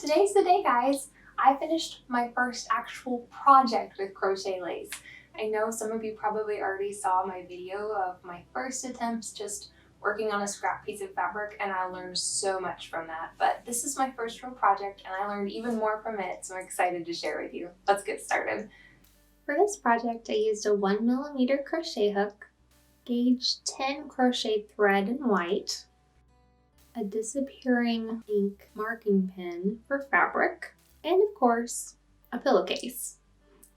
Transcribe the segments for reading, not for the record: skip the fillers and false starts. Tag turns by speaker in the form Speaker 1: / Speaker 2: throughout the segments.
Speaker 1: Today's the day, guys. I finished my first actual project with crochet lace. I know some of you probably already saw my video of my first attempts just working on a scrap piece of fabric, and I learned so much from that. But this is my first real project and I learned even more from it, so I'm excited to share with you. Let's get started. For this project, I used a 1mm crochet hook, gauge 10 crochet thread in white, a disappearing ink marking pen for fabric, and of course, a pillowcase.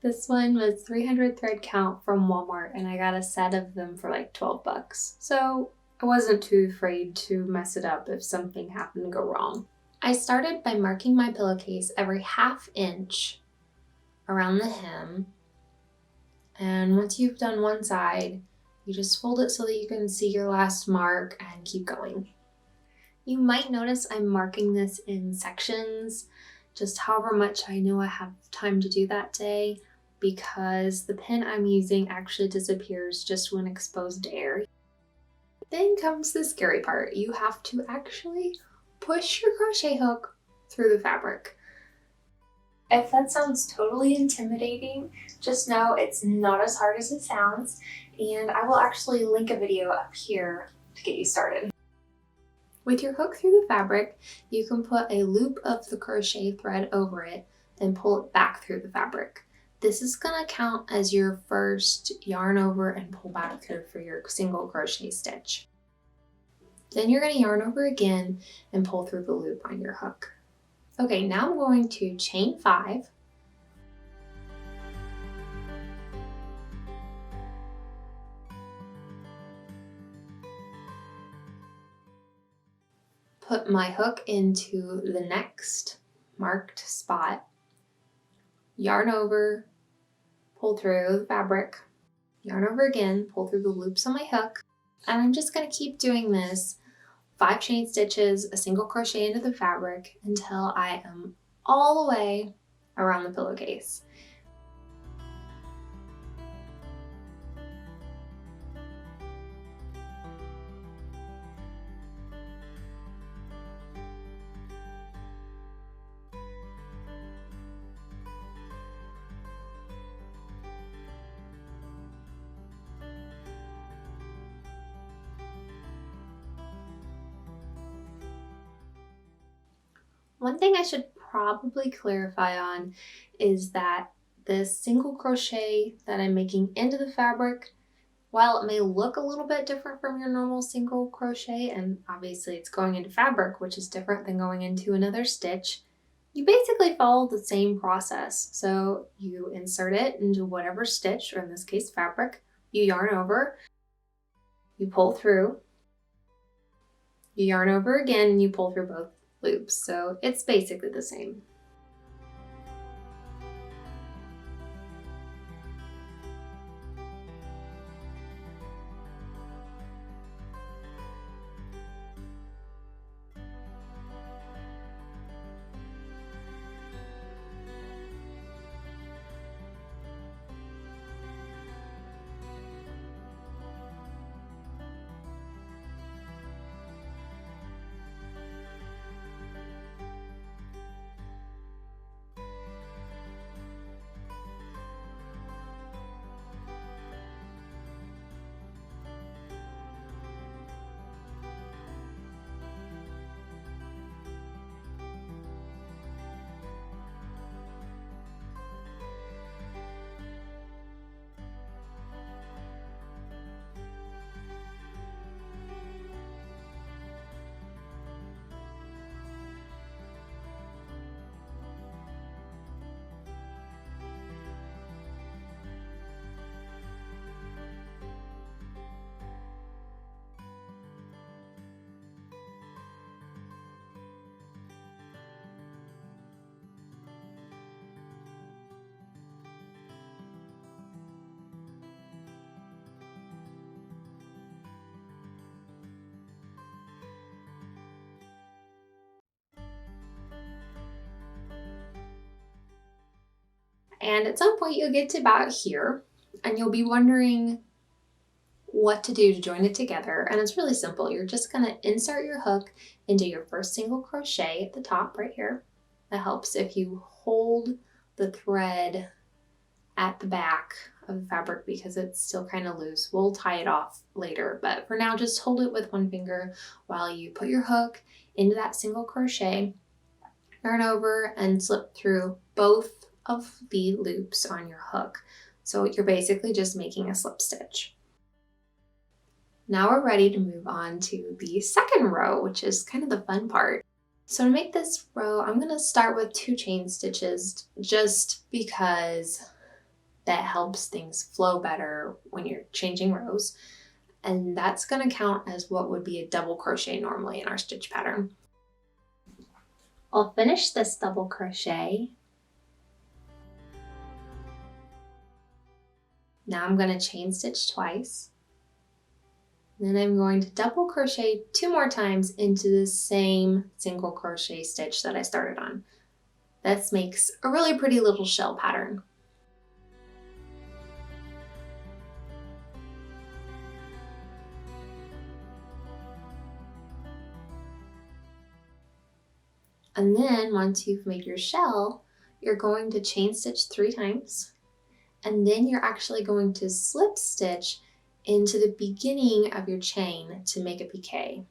Speaker 1: This one was 300 thread count from Walmart, and I got a set of them for like 12 bucks. So I wasn't too afraid to mess it up if something happened to go wrong. I started by marking my pillowcase every 1/2 inch around the hem. And once you've done one side, you just fold it so that you can see your last mark and keep going. You might notice I'm marking this in sections, just however much I know I have time to do that day, because the pin I'm using actually disappears just when exposed to air. Then comes the scary part. You have to actually push your crochet hook through the fabric. If that sounds totally intimidating, just know it's not as hard as it sounds, and I will actually link a video up here to get you started. With your hook through the fabric, you can put a loop of the crochet thread over it and pull it back through the fabric. This is going to count as your first yarn over and pull back through for your single crochet stitch. Then you're going to yarn over again and pull through the loop on your hook. Okay, now I'm going to chain 5. Put my hook into the next marked spot, yarn over, pull through the fabric, yarn over again, pull through the loops on my hook, and I'm just going to keep doing this 5 chain stitches, a single crochet into the fabric until I am all the way around the pillowcase. One thing I should probably clarify on is that this single crochet that I'm making into the fabric, while it may look a little bit different from your normal single crochet, and obviously it's going into fabric, which is different than going into another stitch, you basically follow the same process. So you insert it into whatever stitch, or in this case fabric, you yarn over, you pull through, you yarn over again, and you pull through both loops. So it's basically the same. And at some point you'll get to about here and you'll be wondering what to do to join it together. And it's really simple. You're just going to insert your hook into your first single crochet at the top right here, It helps if you hold the thread at the back of the fabric because it's still kind of loose. We'll tie it off later, but for now just hold it with one finger while you put your hook into that single crochet, yarn over and slip through both of the loops on your hook. So you're basically just making a slip stitch. Now we're ready to move on to the second row, which is kind of the fun part. So to make this row, I'm going to start with 2 chain stitches just because that helps things flow better when you're changing rows. And that's going to count as what would be a double crochet normally in our stitch pattern. I'll finish this double crochet. Now I'm going to chain stitch twice. Then I'm going to double crochet 2 more times into the same single crochet stitch that I started on. This makes a really pretty little shell pattern. And then once you've made your shell, you're going to chain stitch 3 times. And then you're actually going to slip stitch into the beginning of your chain to make a piqué.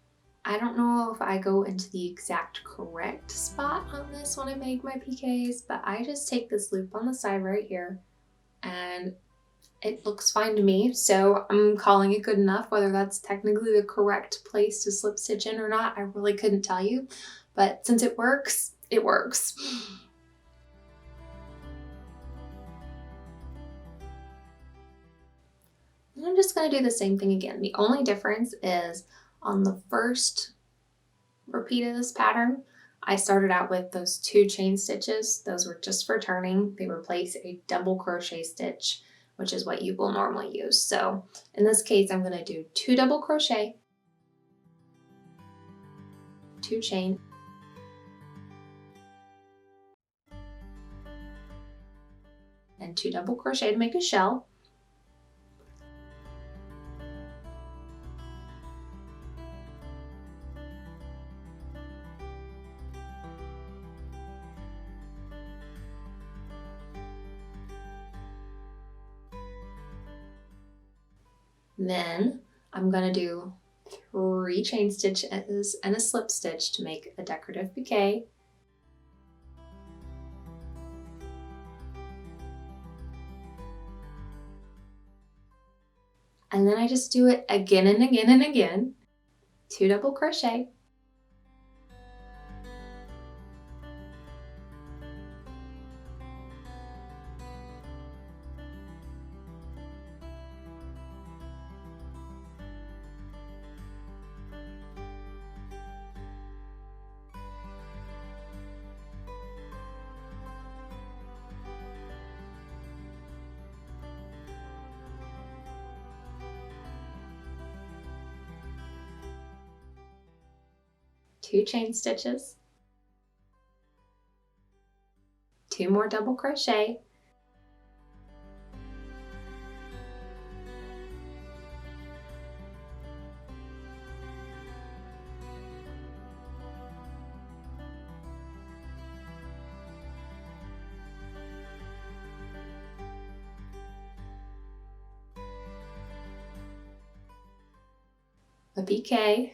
Speaker 1: I don't know if I go into the exact correct spot on this when I make my piqués, but I just take this loop on the side right here and it looks fine to me. So I'm calling it good enough. Whether that's technically the correct place to slip stitch in or not, I really couldn't tell you. But since it works, it works. And I'm just going to do the same thing again. The only difference is on the first repeat of this pattern, I started out with those 2 chain stitches. Those were just for turning. They replace a double crochet stitch, which is what you will normally use. So in this case, I'm going to do 2 double crochet, 2 chain, and 2 double crochet to make a shell. Then I'm going to do 3 chain stitches and a slip stitch to make a decorative piqué. And then I just do it again and again and again. 2 double crochet. Two chain stitches, 2 more double crochet, a piqué,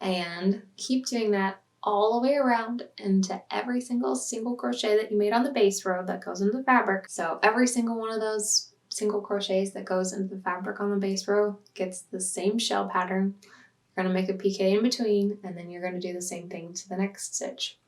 Speaker 1: and keep doing that all the way around into every single crochet that you made on the base row that goes into the fabric. So every single one of those single crochets that goes into the fabric on the base row gets the same shell pattern. You're going to make a piqué in between, and then you're going to do the same thing to the next stitch.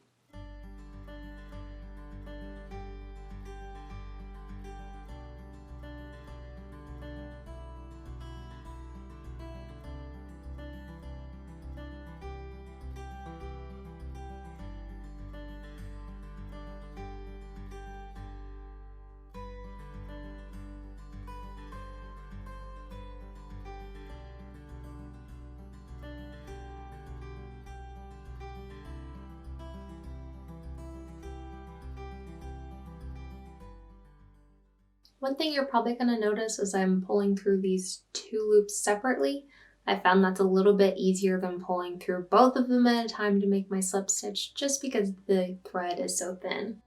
Speaker 1: One thing you're probably going to notice is I'm pulling through these 2 loops separately. I found that's a little bit easier than pulling through both of them at a time to make my slip stitch, just because the thread is so thin.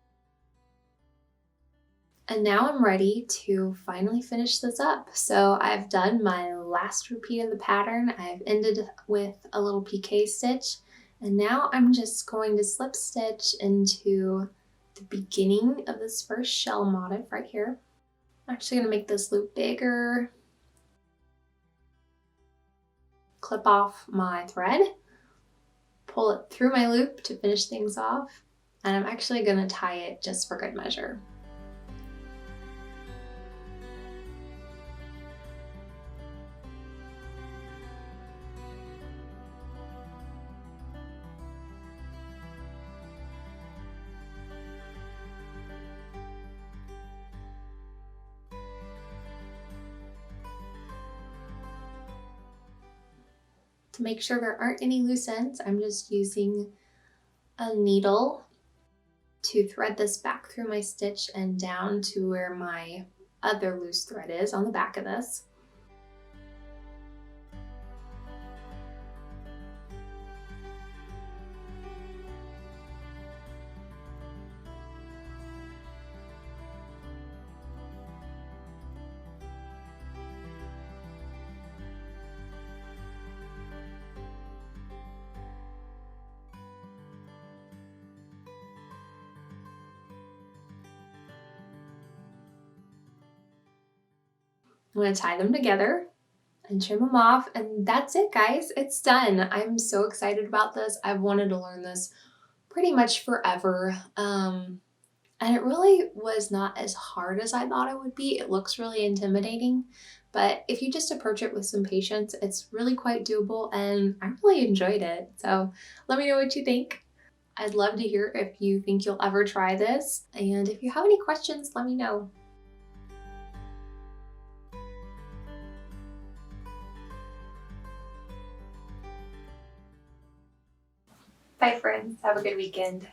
Speaker 1: And now I'm ready to finally finish this up. So I've done my last repeat of the pattern. I've ended with a little piqué stitch, and now I'm just going to slip stitch into the beginning of this first shell motif right here. I'm actually going to make this loop bigger, clip off my thread, pull it through my loop to finish things off, and I'm actually going to tie it just for good measure. To make sure there aren't any loose ends, I'm just using a needle to thread this back through my stitch and down to where my other loose thread is on the back of this. I'm going to tie them together and trim them off, and that's it, guys. It's done. I'm so excited about this. I've wanted to learn this pretty much forever, and it really was not as hard as I thought it would be. It looks really intimidating, but if you just approach it with some patience, it's really quite doable, and I really enjoyed it. So let me know what you think. I'd love to hear if you think you'll ever try this, and if you have any questions, let me know. Bye, friends. Have a good weekend.